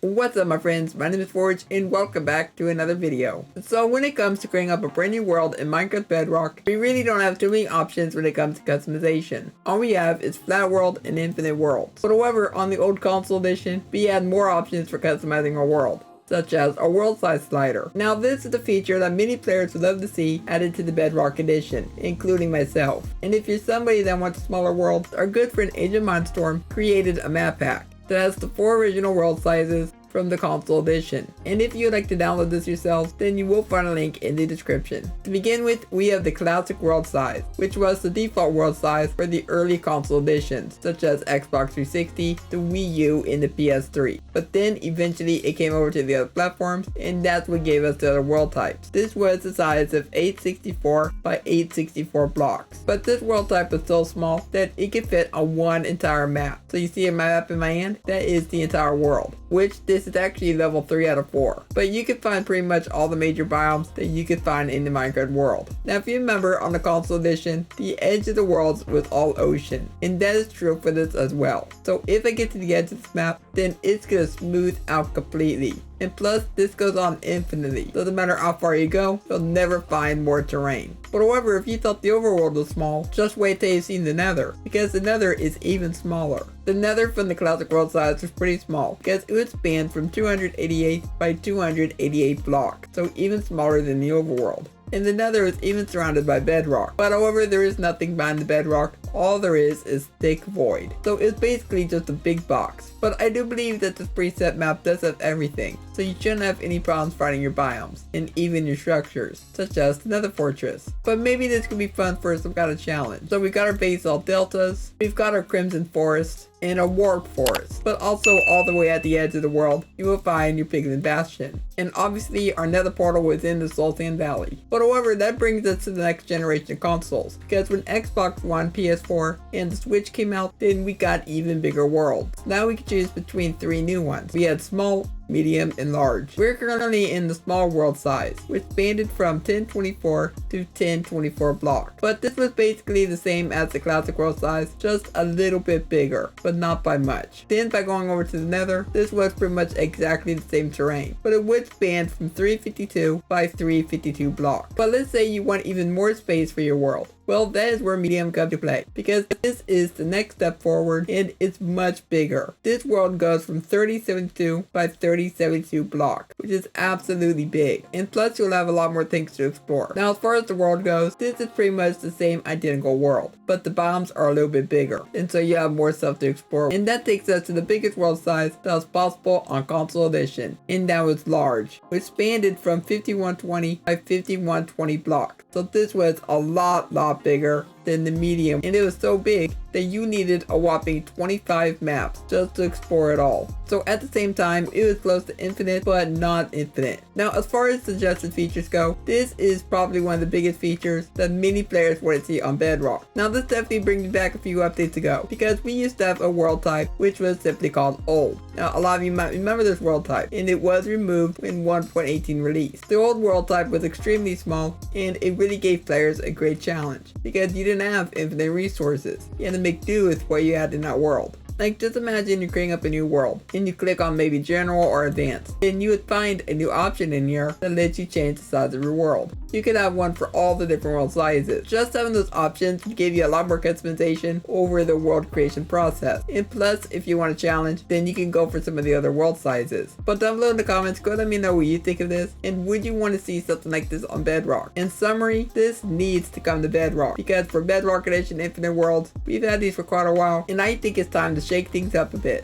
What's up my friends, my name is Forge and welcome back to another video. So when it comes to creating up a brand new world in Minecraft Bedrock, we really don't have too many options when it comes to customization. All we have is flat world and infinite worlds. But however, on the old console edition, we had more options for customizing our world, such as a world size slider. Now this is the feature that many players would love to see added to the Bedrock edition, including myself. And if you're somebody that wants smaller worlds, our good friend Agent Mindstorm created a map pack that has the 4 original world sizes from the console edition. And if you'd like to download this yourselves, then you will find a link in the description. To begin with, we have the classic world size, which was the default world size for the early console editions, such as Xbox 360, the Wii U, and the PS3. But then eventually it came over to the other platforms, and that's what gave us the other world types. This was the size of 864 by 864 blocks. But this world type was so small that it could fit on one entire map. So you see a map in my hand? That is the entire world, which this is actually level 3 out of 4. But you can find pretty much all the major biomes that you could find in the Minecraft world. Now if you remember, on the console edition, the edge of the worlds was all ocean, and that is true for this as well. So if I get to the edge of this map, then it's gonna smooth out completely. And plus, this goes on infinitely, so no matter how far you go, you'll never find more terrain. But however, if you thought the overworld was small, just wait till you've seen the nether, because the nether is even smaller. The nether from the classic world size was pretty small, because it would span from 288 by 288 blocks, so even smaller than the overworld. And the nether is even surrounded by bedrock. But however, there is nothing behind the bedrock. All there is thick void. So it's basically just a big box. But I do believe that this preset map does have everything, so you shouldn't have any problems finding your biomes, and even your structures, such as the nether fortress. But maybe this could be fun for some kind of challenge. So we've got our basalt deltas, we've got our crimson forest, and a warp forest. But also all the way at the edge of the world, you will find your piglin bastion. And obviously our nether portal was in the Sultan Valley. But however, that brings us to the next generation of consoles, because when Xbox One, PS4, and the Switch came out, then we got even bigger worlds. Now we can choose between 3 new ones. We had small, medium, and large. We're currently in the small world size, which expanded from 1024 to 1024 blocks. But this was basically the same as the classic world size, just a little bit bigger, but not by much. Then by going over to the nether, this was pretty much exactly the same terrain, but it would span from 352 by 352 blocks. But let's say you want even more space for your world. Well, that is where medium comes to play, because this is the next step forward and it's much bigger. This world goes from 3072 by 3072 blocks, which is absolutely big. And plus you'll have a lot more things to explore. Now as far as the world goes, this is pretty much the same identical world, but the biomes are a little bit bigger, and so you have more stuff to explore. And that takes us to the biggest world size that was possible on console edition, and that was large, which expanded from 5120 by 5120 blocks. So this was a lot bigger than the medium, and it was so big that you needed a whopping 25 maps just to explore it all. So at the same time, it was close to infinite, but not infinite. Now as far as suggested features go, this is probably one of the biggest features that many players want to see on Bedrock. Now this definitely brings me back a few updates ago, because we used to have a world type which was simply called old. Now a lot of you might remember this world type, and it was removed when 1.18 released. The old world type was extremely small, and it really gave players a great challenge, because you didn't have infinite resources. You had to make do with what you had in that world. Like just imagine you're creating up a new world and you click on maybe general or advanced. Then you would find a new option in here that lets you change the size of your world. You could have one for all the different world sizes. Just having those options gave you a lot more customization over the world creation process. And plus, if you want a challenge, then you can go for some of the other world sizes. But down below in the comments, go let me know what you think of this, and would you want to see something like this on Bedrock? In summary, this needs to come to Bedrock, because for Bedrock Edition Infinite Worlds, we've had these for quite a while, and I think it's time to shake things up a bit.